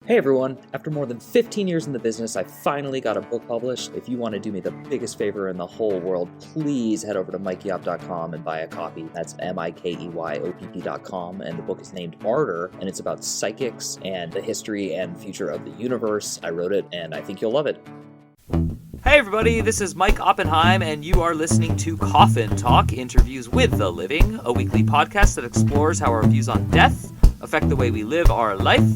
Hey everyone, after more than 15 years in the business, I finally got a book published. If you want to do me the biggest favor in the whole world, please head over to mikeyop.com and buy a copy. That's MIKEYOPP.com, and the book is named Martyr, and it's about psychics and the history and future of the universe. I wrote it, and I think you'll love it. Hey everybody, this is Mike Oppenheim, and you are listening to Coffin Talk, Interviews with the Living, a weekly podcast that explores how our views on death affect the way we live our life.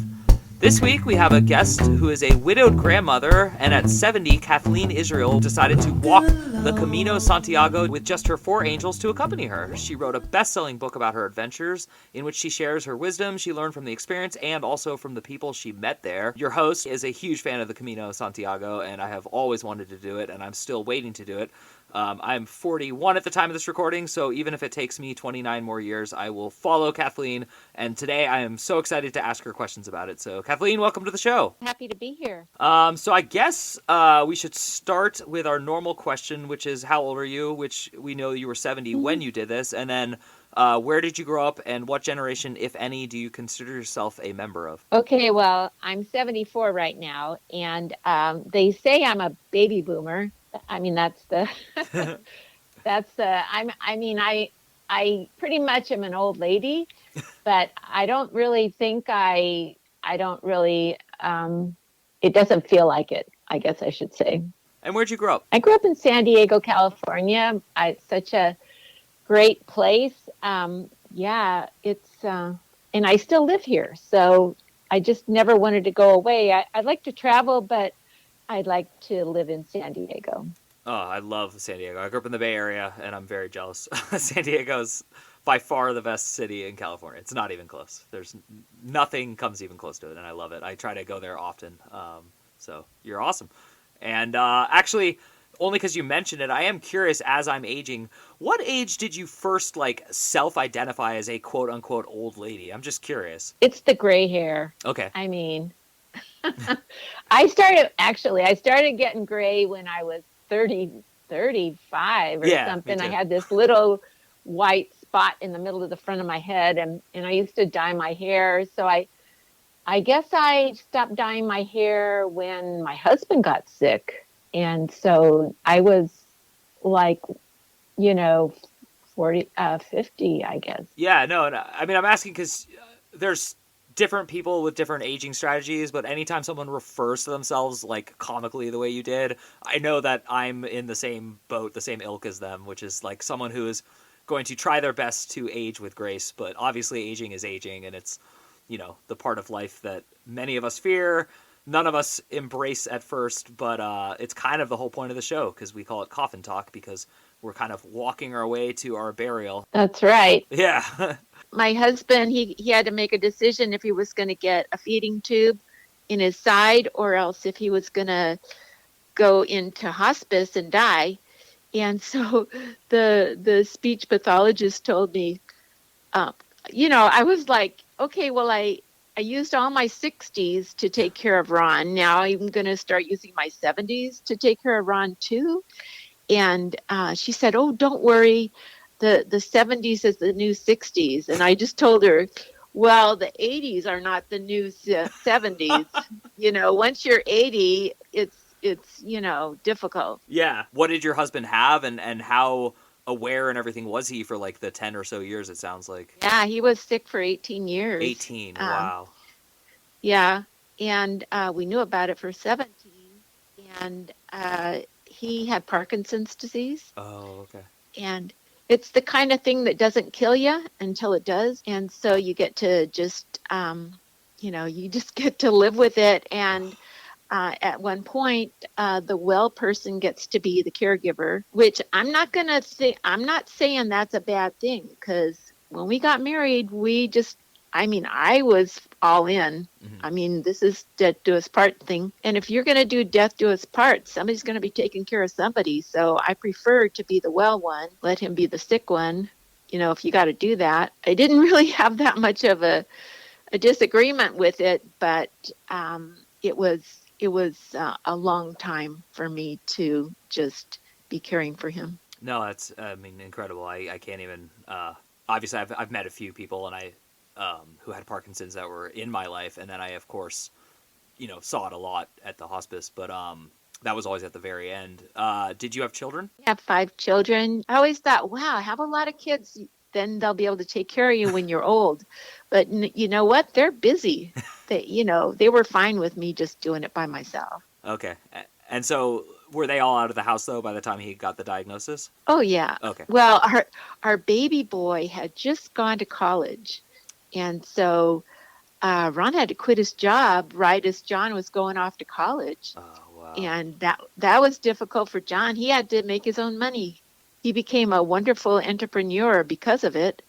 This week, we have a guest who is a widowed grandmother, and at 70, Kathleen Israel decided to walk the Camino Santiago with just her 4 angels to accompany her. She wrote a best-selling book about her adventures, in which she shares her wisdom she learned from the experience and also from the people she met there. Your host is a huge fan of the Camino Santiago, and I have always wanted to do it, and I'm still waiting to do it. I'm 41 at the time of this recording, so even if it takes me 29 more years, I will follow Kathleen, and today I am so excited to ask her questions about it. So, Kathleen, welcome to the show. Happy to be here. So I guess we should start with our normal question, which is how old are you, which we know you were 70 when you did this, and then where did you grow up, and what generation, if any, do you consider yourself a member of? Okay, well, I'm 74 right now, and they say I'm a baby boomer. I mean, that's the, I pretty much am an old lady, but I don't really think it doesn't feel like it, I guess I should say. And where'd you grow up? I grew up in San Diego, California. It's such a great place. And I still live here. So I just never wanted to go away. I'd like to travel, but I'd like to live in San Diego. Oh, I love San Diego. I grew up in the Bay Area, and I'm very jealous. San Diego's by far the best city in California. It's not even close. There's nothing comes even close to it, and I love it. I try to go there often. So you're awesome. And actually, only because you mentioned it, I am curious as I'm aging, what age did you first self-identify as a quote-unquote old lady? I'm just curious. It's the gray hair. Okay. I mean, I started getting gray when I was 35 or something. I had this little white spot in the middle of the front of my head, and I used to dye my hair. So I guess I stopped dyeing my hair when my husband got sick. And so I was 50, I guess. Yeah, no, I mean, I'm asking because there's different people with different aging strategies, but anytime someone refers to themselves comically the way you did, I know that I'm in the same boat, the same ilk as them, which is someone who is going to try their best to age with grace, but obviously aging is aging, and it's, the part of life that many of us fear, none of us embrace at first, but it's kind of the whole point of the show, because we call it Coffin Talk, because we're kind of walking our way to our burial. That's right. Yeah. My husband, he had to make a decision if he was going to get a feeding tube in his side or else if he was going to go into hospice and die. And so the speech pathologist told me, I was like, okay, well, I used all my 60s to take care of Ron. Now I'm going to start using my 70s to take care of Ron too. And she said, oh, don't worry. The 70s is the new 60s. And I just told her, well, the 80s are not the new 70s. Once you're 80, it's difficult. Yeah. What did your husband have, and how aware and everything was he for the 10 or so years, it sounds like? Yeah, he was sick for 18 years. 18, wow. Yeah, and we knew about it for 17. And he had Parkinson's disease. Oh, okay. And it's the kind of thing that doesn't kill you until it does. And so you get to just, you just get to live with it. And at one point, the well person gets to be the caregiver, which I'm not saying that's a bad thing, because when we got married, I was all in. Mm-hmm. I mean, this is death do us part thing. And if you're going to do death do us part, somebody's going to be taking care of somebody. So I prefer to be the well one, let him be the sick one, if you got to do that. I didn't really have that much of a disagreement with it, but it was a long time for me to just be caring for him. No, that's, incredible. I can't even, obviously I've met a few people, and who had Parkinson's that were in my life. And then I, of course, saw it a lot at the hospice, but that was always at the very end. Did you have children? I have 5 children. I always thought, wow, have a lot of kids. Then they'll be able to take care of you when you're old. But you know what? They're busy. They were fine with me just doing it by myself. Okay. And so were they all out of the house, though, by the time he got the diagnosis? Oh, yeah. Okay. Well, our baby boy had just gone to college. And so Ron had to quit his job right as John was going off to college. Oh, wow. And that was difficult for John. He had to make his own money. He became a wonderful entrepreneur because of it,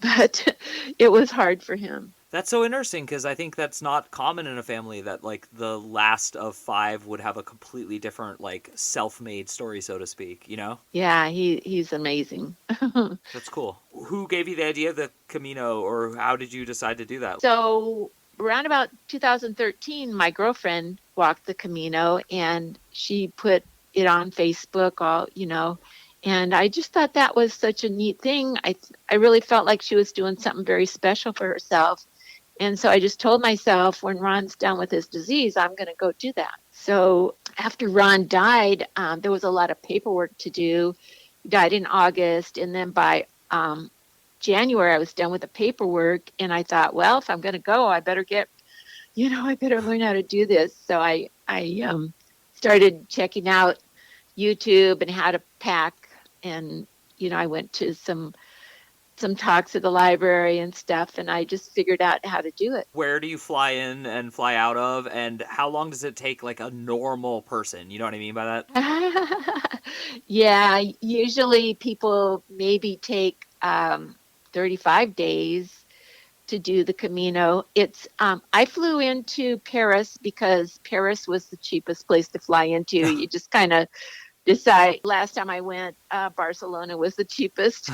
but it was hard for him. That's so interesting, because I think that's not common in a family that, like, the last of 5 would have a completely different, like, self-made story, so to speak, Yeah, he's amazing. That's cool. Who gave you the idea of the Camino, or how did you decide to do that? So around about 2013, my girlfriend walked the Camino, and she put it on Facebook, and I just thought that was such a neat thing. I really felt like she was doing something very special for herself. And so I just told myself, when Ron's done with his disease, I'm going to go do that. So after Ron died, there was a lot of paperwork to do. He died in August. And then by January, I was done with the paperwork. And I thought, well, if I'm going to go, I better I better learn how to do this. So I started checking out YouTube and how to pack. And, I went to some talks at the library and stuff, and I just figured out how to do it. Where do you fly in and fly out of, and how long does it take, like, a normal person? You know what I mean by that? Yeah, usually people maybe take 35 days to do the Camino. I flew into Paris because Paris was the cheapest place to fly into. You just kind of decide. Last time I went, Barcelona was the cheapest.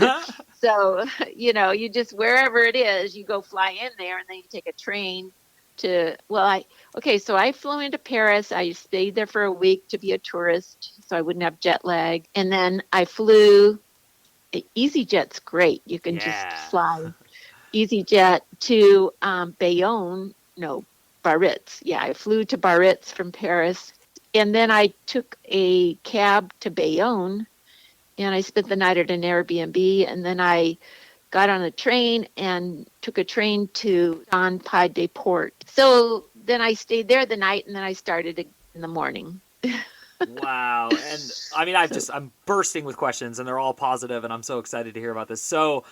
So, you just, wherever it is, you go fly in there, and then you take a train so I flew into Paris. I stayed there for a week to be a tourist, so I wouldn't have jet lag. And then I flew, EasyJet's great. You can just fly EasyJet to Bayonne, no, Biarritz. Yeah, I flew to Biarritz from Paris. And then I took a cab to Bayonne, and I spent the night at an Airbnb. And then I got on a train and took a train to Don Pied de Port. So then I stayed there the night, and then I started in the morning. Wow. And I mean, I'm bursting with questions, and they're all positive, and I'm so excited to hear about this. So,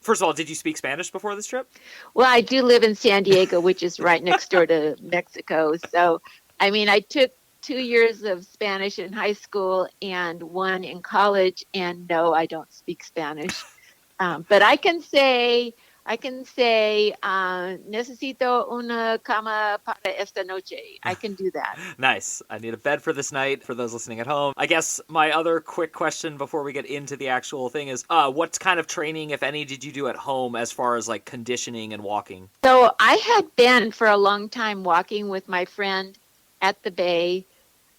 first of all, did you speak Spanish before this trip? Well, I do live in San Diego, which is right next door to Mexico. So, I mean, I took 2 years of Spanish in high school and 1 in college. And no, I don't speak Spanish. But I can say, necesito una cama para esta noche. I can do that. Nice. I need a bed for this night, for those listening at home. I guess my other quick question before we get into the actual thing is, what kind of training, if any, did you do at home as far as, like, conditioning and walking? So I had been for a long time walking with my friend at the bay,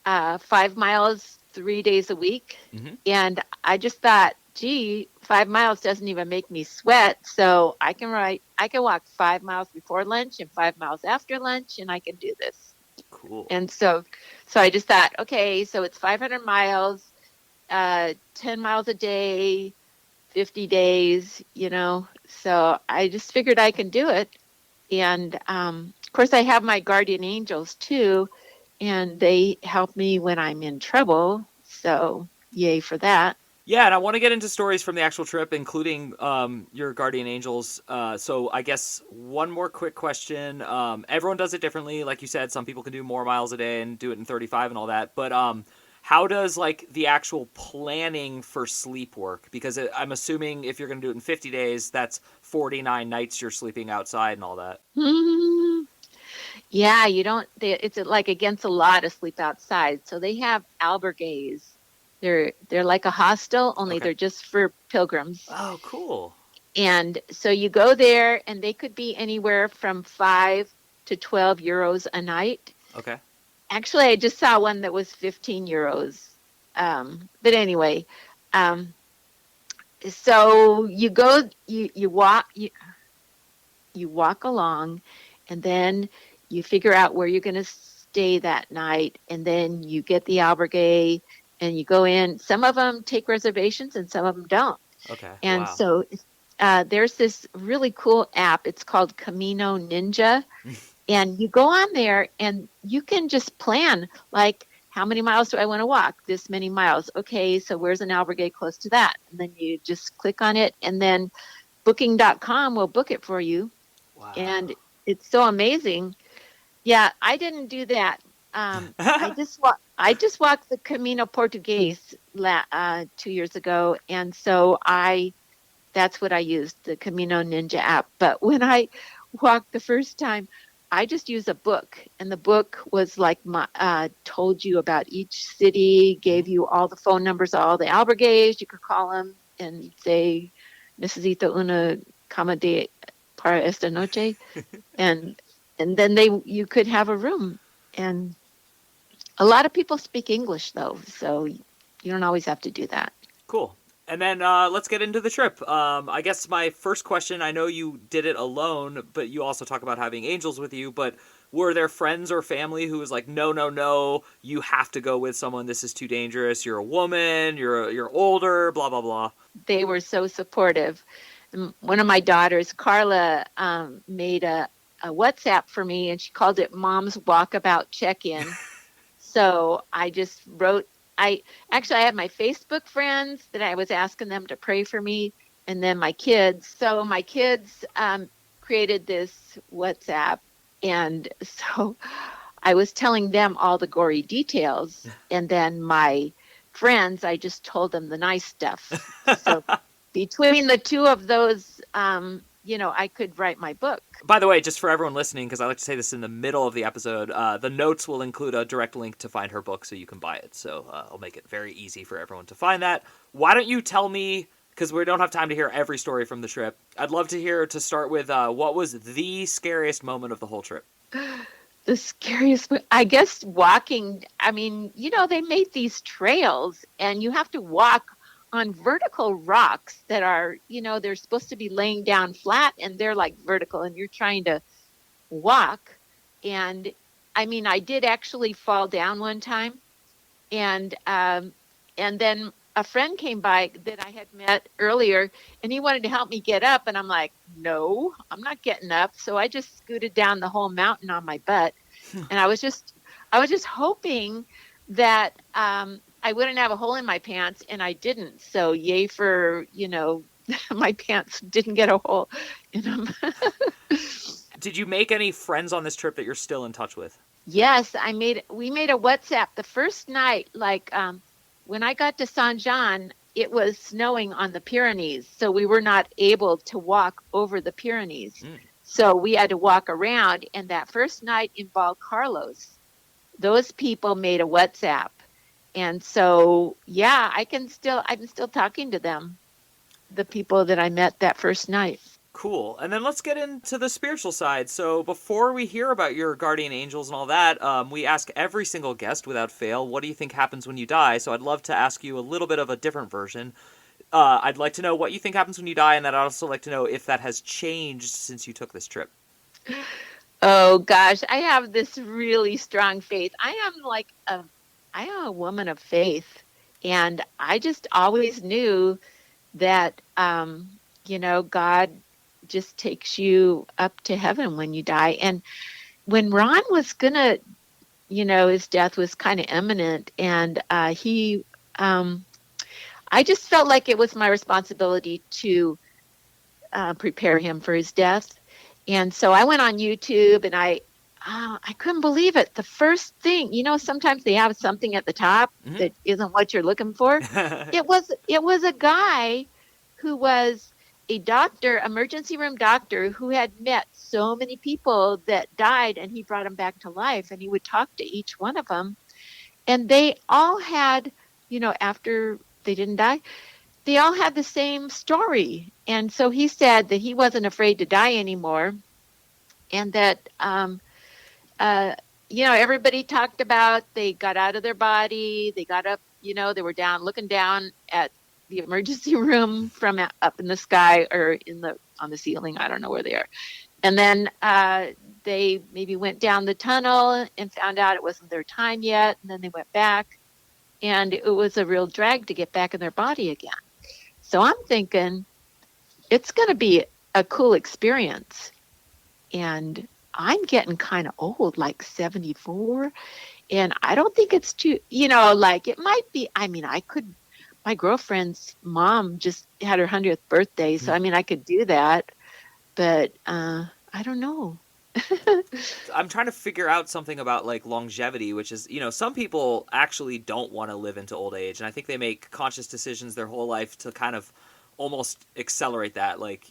5 miles, 3 days a week. Mm-hmm. And I just thought, gee, 5 miles doesn't even make me sweat. So I can walk 5 miles before lunch and 5 miles after lunch, and I can do this. Cool. And so I just thought, okay, so it's 500 miles, 10 miles a day, 50 days, so I just figured I can do it. And of course I have my guardian angels too, and they help me when I'm in trouble. So yay for that. Yeah, and I want to get into stories from the actual trip, including your guardian angels. So I guess one more quick question. Everyone does it differently. Like you said, some people can do more miles a day and do it in 35 and all that. But how does, like, the actual planning for sleep work? Because I'm assuming if you're going to do it in 50 days, that's 49 nights you're sleeping outside and all that. Mm-hmm. Yeah, it's like against the law to sleep outside. So they have albergues. They're like a hostel, only They're just for pilgrims. Oh, cool. And so you go there, and they could be anywhere from 5 to 12 euros a night. Okay. Actually, I just saw one that was 15 euros. But anyway, so you go, you walk along, and then you figure out where you're going to stay that night, and then you get the albergue and you go in. Some of them take reservations and some of them don't. Okay. And Wow. so there's this really cool app. It's called Camino Ninja. And you go on there and you can just plan, like, how many miles do I want to walk? This many miles. Okay, so where's an albergue close to that? And then you just click on it, and then booking.com will book it for you. Wow. And it's so amazing. Yeah, I didn't do that. I just walked the Camino Portuguese 2 years ago, and so that's what I used, the Camino Ninja app. But when I walked the first time, I just used a book, and the book was like told you about each city, gave you all the phone numbers, all the albergues. You could call them and say, "Necesito una cama de para esta noche," and then you could have a room. And a lot of people speak English though, so you don't always have to do that. Cool. And then let's get into the trip. I guess my first question, I know you did it alone, but you also talk about having angels with you, but were there friends or family who was like, no, no, no, you have to go with someone, this is too dangerous, you're a woman, you're older, blah, blah, blah? They were so supportive. And one of my daughters, Carla, made a WhatsApp for me, and she called it Mom's Walkabout Check-In. So I just wrote, I had my Facebook friends that I was asking them to pray for me, and then my kids. So my kids created this WhatsApp, and so I was telling them all the gory details, and then my friends, I just told them the nice stuff. So between the two of those, I could write my book. By the way, just for everyone listening, because I like to say this in the middle of the episode, the notes will include a direct link to find her book so you can buy it. So I'll make it very easy for everyone to find that. Why don't you tell me, because we don't have time to hear every story from the trip, I'd love to hear, to start with, what was the scariest moment of the whole trip? The scariest, I guess, walking. I mean, they made these trails, and you have to walk on vertical rocks that are, they're supposed to be laying down flat, and they're like vertical, and you're trying to walk. And I mean, I did actually fall down one time, and then a friend came by that I had met earlier, and he wanted to help me get up, and I'm like, no, I'm not getting up. So I just scooted down the whole mountain on my butt, and I was just hoping that I wouldn't have a hole in my pants, and I didn't. So yay for, my pants didn't get a hole in them. Did you make any friends on this trip that you're still in touch with? Yes, we made a WhatsApp the first night. Like when I got to Saint Jean, it was snowing on the Pyrenees, so we were not able to walk over the Pyrenees. So we had to walk around, and that first night in Valcarlos, those people made a WhatsApp. And so, yeah, I'm still talking to them, the people that I met that first night. Cool. And then let's get into the spiritual side. So before we hear about your guardian angels and all that, we ask every single guest without fail, what do you think happens when you die? So I'd love to ask you a little bit of a different version. I'd like to know what you think happens when you die, and then I'd also like to know if that has changed since you took this trip. Oh, gosh, I have this really strong faith. I am a woman of faith, and I just always knew that, God just takes you up to heaven when you die. And when Ron was gonna, his death was kind of imminent, and I just felt like it was my responsibility to prepare him for his death. And so I went on YouTube, and I couldn't believe it. The first thing, sometimes they have something at the top that isn't what you're looking for. It was a guy who was a doctor, emergency room doctor, who had met so many people that died, and he brought them back to life, and he would talk to each one of them. And they all had, after they didn't die, they all had the same story. And so he said that he wasn't afraid to die anymore, and that everybody talked about, they got out of their body, they got up, they were looking down at the emergency room from up in the sky or on the ceiling. I don't know where they are. And then they maybe went down the tunnel and found out it wasn't their time yet. And then they went back, and it was a real drag to get back in their body again. So I'm thinking it's going to be a cool experience. And I'm getting kind of old, like 74. And I don't think it's too, like it might be. I mean, my girlfriend's mom just had her 100th birthday. So, I mean, I could do that. But I don't know. I'm trying to figure out something about like longevity, which is, some people actually don't want to live into old age. And I think they make conscious decisions their whole life to kind of almost accelerate that. Like,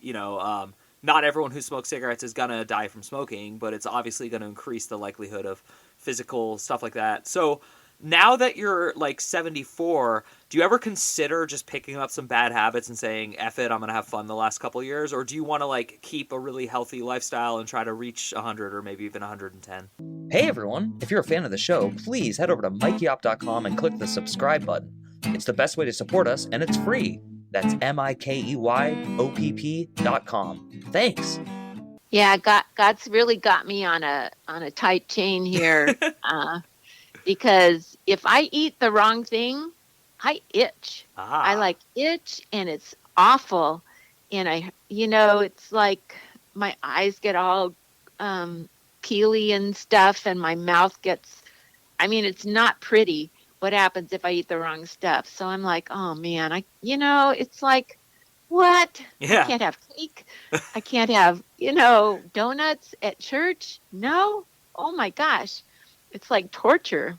not everyone who smokes cigarettes is going to die from smoking, but it's obviously going to increase the likelihood of physical stuff like that. So now that you're like 74, do you ever consider just picking up some bad habits and saying, F it, I'm going to have fun the last couple of years? Or do you want to like keep a really healthy lifestyle and try to reach 100 or maybe even 110? Hey everyone, if you're a fan of the show, please head over to mikeyop.com and click the subscribe button. It's the best way to support us, and it's free. That's MIKEYOPP.com. Thanks. Yeah, God's really got me on a tight chain here. Because if I eat the wrong thing, I itch. I like itch, and it's awful. And it's like my eyes get all peely and stuff, and my mouth gets, it's not pretty what happens if I eat the wrong stuff. So I'm like, oh man, it's like, what? Yeah. I can't have cake. I can't have, donuts at church. No. Oh my gosh. It's like torture.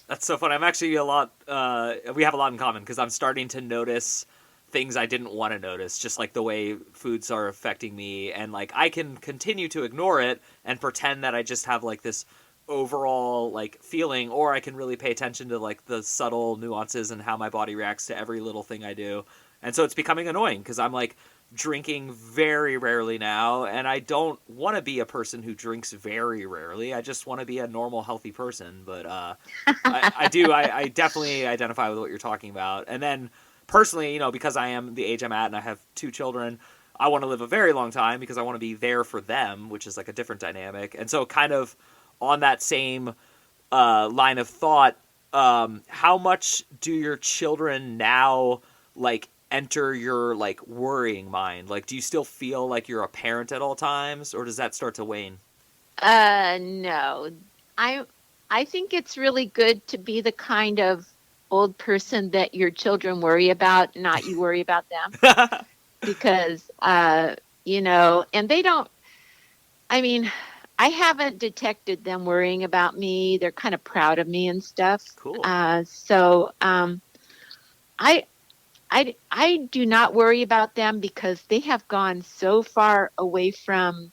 That's so funny. I'm actually we have a lot in common because I'm starting to notice things I didn't want to notice, just like the way foods are affecting me. And like, I can continue to ignore it and pretend that I just have like this overall like feeling, or I can really pay attention to like the subtle nuances and how my body reacts to every little thing I do. And so it's becoming annoying because I'm like drinking very rarely now, and I don't want to be a person who drinks very rarely. I just want to be a normal, healthy person. But I definitely identify with what you're talking about. And then personally, because I am the age I'm at and I have 2 children, I want to live a very long time because I want to be there for them, which is like a different dynamic. And so kind of on that same line of thought, how much do your children now like enter your like worrying mind? Like, do you still feel like you're a parent at all times, or does that start to wane? No. I think it's really good to be the kind of old person that your children worry about, not you worry about them. Because and they don't, I haven't detected them worrying about me. They're kind of proud of me and stuff. Cool. So I do not worry about them because they have gone so far away from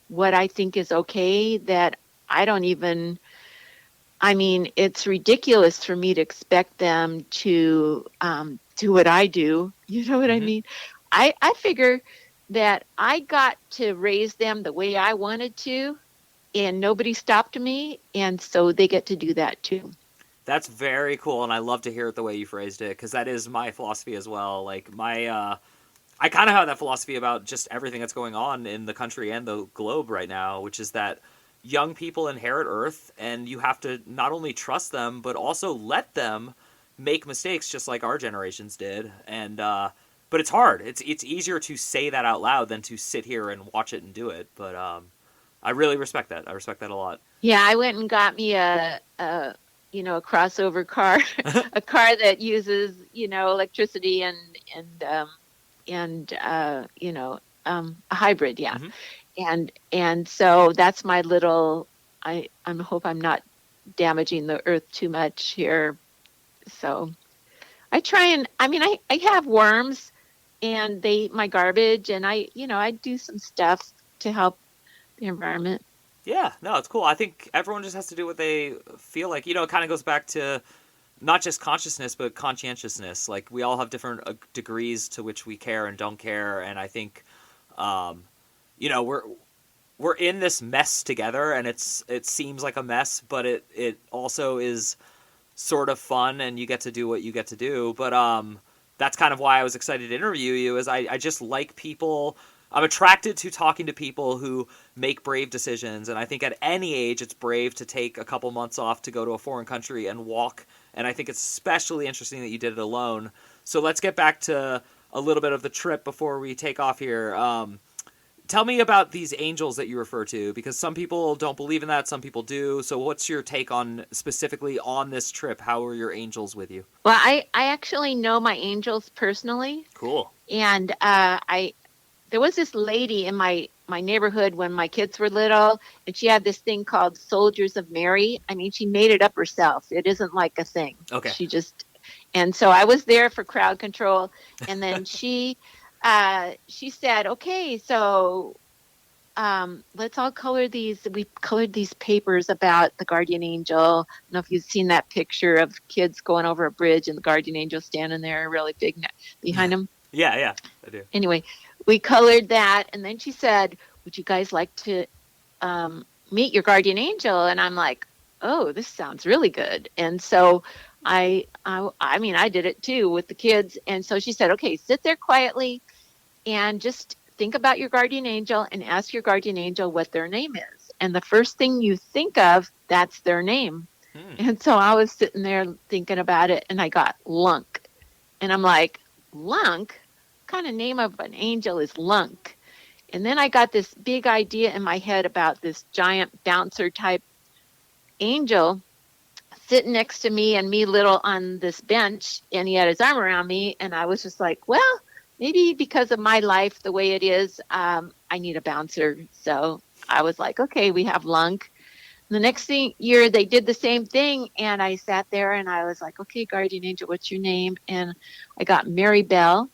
what I think is okay that I don't even, it's ridiculous for me to expect them to do what I do. You know what I mean? I figure that I got to raise them the way I wanted to, and nobody stopped me, and so they get to do that too. That's very cool, and I love to hear it the way you phrased it, because that is my philosophy as well. Like, I kind of have that philosophy about just everything that's going on in the country and the globe right now, which is that young people inherit Earth, and you have to not only trust them, but also let them make mistakes just like our generations did. And but it's hard. It's easier to say that out loud than to sit here and watch it and do it. But I really respect that. I respect that a lot. Yeah, I went and got me a crossover car, a car that uses, electricity and a hybrid. Yeah. And so that's my little, I hope I'm not damaging the earth too much here. So I try and, I have worms and they eat my garbage, and I do some stuff to help the environment. Yeah, no, it's cool. I think everyone just has to do what they feel like. It kind of goes back to not just consciousness, but conscientiousness. Like, we all have different degrees to which we care and don't care. And I think, we're in this mess together, and it seems like a mess, but it also is sort of fun, and you get to do what you get to do. But that's kind of why I was excited to interview you, is I just like people I'm attracted to talking to people who make brave decisions, and I think at any age it's brave to take a couple months off to go to a foreign country and walk, and I think it's especially interesting that you did it alone. So let's get back to a little bit of the trip before we take off here. Tell me about these angels that you refer to, because some people don't believe in that, some people do. So what's your take on specifically on this trip? How are your angels with you? Well, I actually know my angels personally, Cool. and there was this lady in my neighborhood when my kids were little, and she had this thing called Soldiers of Mary. I mean, she made it up herself. It isn't like a thing. Okay. And so I was there for crowd control, and then she said, okay, so let's all color these. We colored these papers about the guardian angel. I don't know if you've seen that picture of kids going over a bridge and the guardian angel standing there really big behind them. Yeah, I do. Anyway, we colored that, and then she said, would you guys like to meet your guardian angel? And I'm like, oh, this sounds really good. And so I mean, I did it too with the kids. And so she said, okay, sit there quietly and just think about your guardian angel and ask your guardian angel what their name is. And the first thing you think of, that's their name. And so I was sitting there thinking about it, and I got Lunk. And I'm like, Lunk? What kind of name of an angel is Lunk? And then I got this big idea in my head about this giant bouncer type angel sitting next to me and me little on this bench, and he had his arm around me, and I was just like, well, maybe because of my life the way it is, I need a bouncer. So I was like, okay, we have Lunk. The next year they did the same thing, and I sat there and I was like, okay, guardian angel, what's your name? And I got Mary Bell.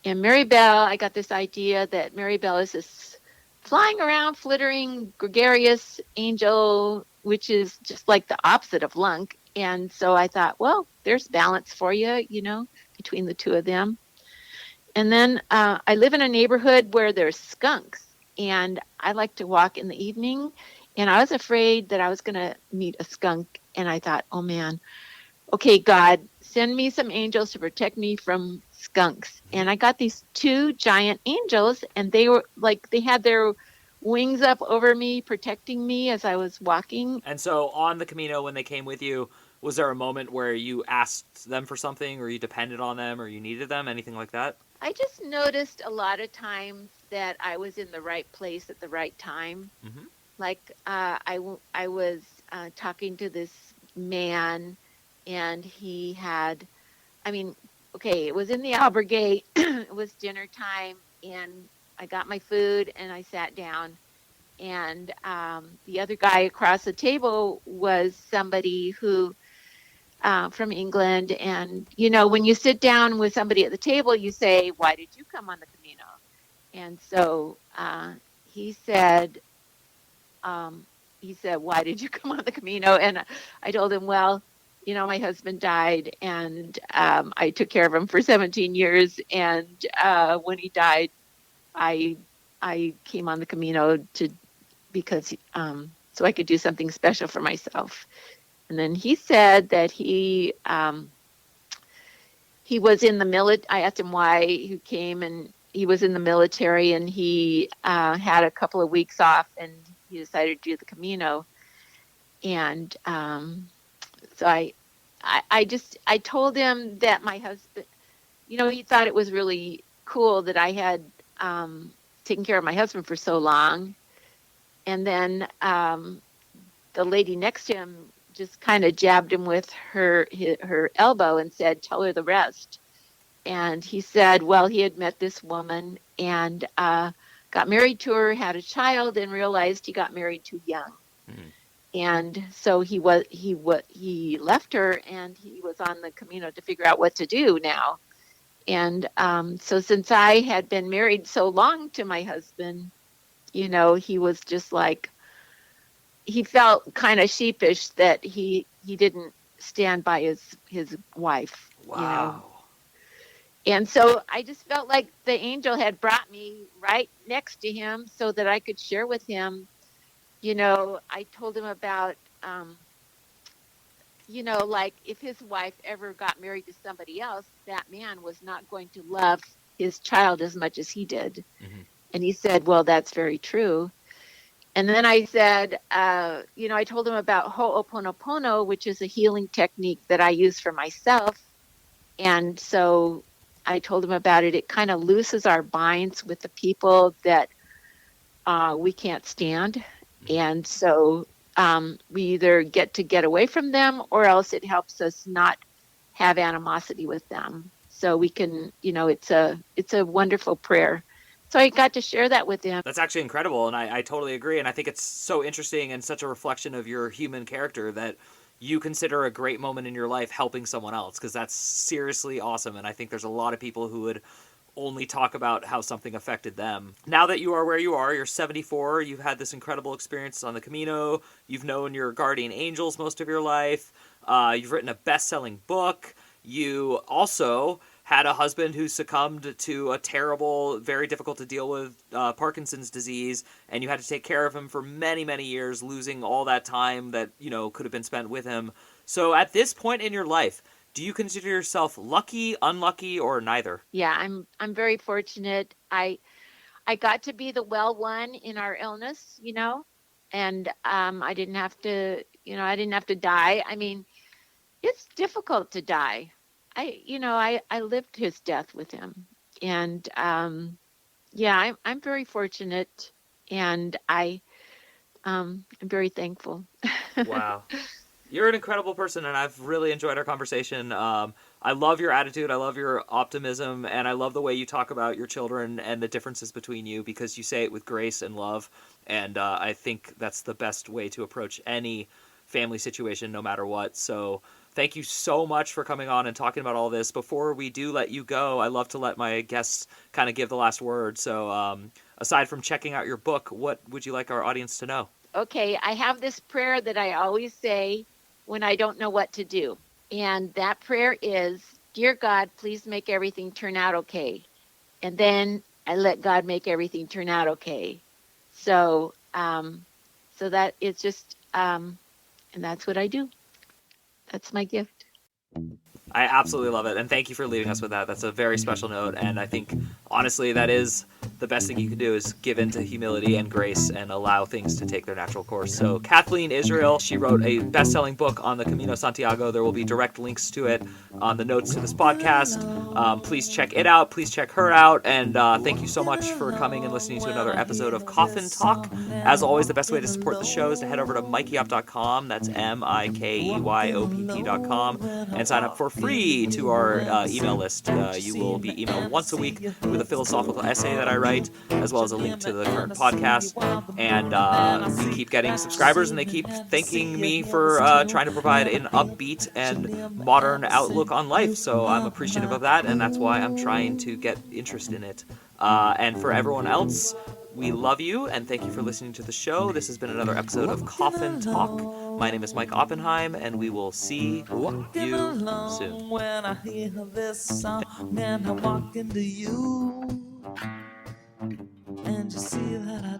And Mary Bell, I got this idea that Mary Bell is this flying around, flittering, gregarious angel, which is just like the opposite of Lunk. And so I thought, well, there's balance for you, between the two of them. And then I live in a neighborhood where there's skunks, and I like to walk in the evening. And I was afraid that I was going to meet a skunk. And I thought, oh man, okay, God, send me some angels to protect me from skunks. And I got these two giant angels, and they were like, they had their wings up over me, protecting me as I was walking. And so on the Camino, when they came with you, was there a moment where you asked them for something, or you depended on them, or you needed them, anything like that? I just noticed a lot of times that I was in the right place at the right time. Mm-hmm. Like I was talking to this man, and he had, okay, it was in the Albergate. It was dinner time, and I got my food, and I sat down. And the other guy across the table was somebody who, from England. And, when you sit down with somebody at the table, you say, why did you come on the Camino? And so he said, why did you come on the Camino? And I told him, well, my husband died, and I took care of him for 17 years. And when he died, I came on the Camino because so I could do something special for myself. And then he said that he was in the military. I asked him why he came, and he was in the military, and he had a couple of weeks off, and he decided to do the Camino. And so I told him that my husband, he thought it was really cool that I had taken care of my husband for so long. And then the lady next to him just kind of jabbed him with her elbow and said, tell her the rest. And he said, well, he had met this woman and got married to her, had a child, and realized he got married too young. Mm-hmm. And so he left her, and he was on the Camino to figure out what to do now. And so since I had been married so long to my husband, he was just like, he felt kind of sheepish that he didn't stand by his wife. Wow. And so I just felt like the angel had brought me right next to him so that I could share with him. I told him about, like if his wife ever got married to somebody else, that man was not going to love his child as much as he did. Mm-hmm. And he said, well, that's very true. And then I said, I told him about Ho'oponopono, which is a healing technique that I use for myself. And so I told him about it. It kind of looses our binds with the people that we can't stand. And so we either get to get away from them, or else it helps us not have animosity with them. So we can, it's a wonderful prayer. So I got to share that with him. That's actually incredible, and I totally agree. And I think it's so interesting and such a reflection of your human character that you consider a great moment in your life helping someone else, because that's seriously awesome. And I think there's a lot of people who would only talk about how something affected them. Now that you are where you are, you're 74, you've had this incredible experience on the Camino, you've known your guardian angels most of your life, you've written a best-selling book, you also had a husband who succumbed to a terrible, very difficult to deal with Parkinson's disease, and you had to take care of him for many, many years, losing all that time that, could have been spent with him. So at this point in your life, do you consider yourself lucky, unlucky, or neither? Yeah, I'm very fortunate. I got to be the well one in our illness, and I didn't have to die. I mean, it's difficult to die. I lived his death with him, and yeah, I'm very fortunate, and I'm very thankful. Wow. You're an incredible person, and I've really enjoyed our conversation. I love your attitude, I love your optimism, and I love the way you talk about your children and the differences between you, because you say it with grace and love, and I think that's the best way to approach any family situation, no matter what. So thank you so much for coming on and talking about all this. Before we do let you go, I love to let my guests kind of give the last word. So aside from checking out your book, what would you like our audience to know? Okay, I have this prayer that I always say when I don't know what to do. And that prayer is, dear God, please make everything turn out okay. And then I let God make everything turn out okay. So, so that it's just, and that's what I do. That's my gift. I absolutely love it, and thank you for leaving us with that. That's a very special note, and I think, honestly, that is the best thing you can do, is give into humility and grace and allow things to take their natural course. So Kathleen Israel, she wrote a best-selling book on the Camino Santiago. There will be direct links to it on the notes to this podcast. Please check it out. Please check her out, and thank you so much for coming and listening to another episode of Coffin Talk. As always, the best way to support the show is to head over to mikeyop.com. That's MIKEYOPT.com, and sign up for free to our email list. You will be emailed once a week with a philosophical essay that I write, as well as a link to the current podcast. And we keep getting subscribers, and they keep thanking me for trying to provide an upbeat and modern outlook on life. So I'm appreciative of that, and that's why I'm trying to get interest in it. And for everyone else, we love you, and thank you for listening to the show. This has been another episode of Coffin Talk. My name is Mike Oppenheim, and we will see you soon. When I hear this song and I walk into you, and you see that I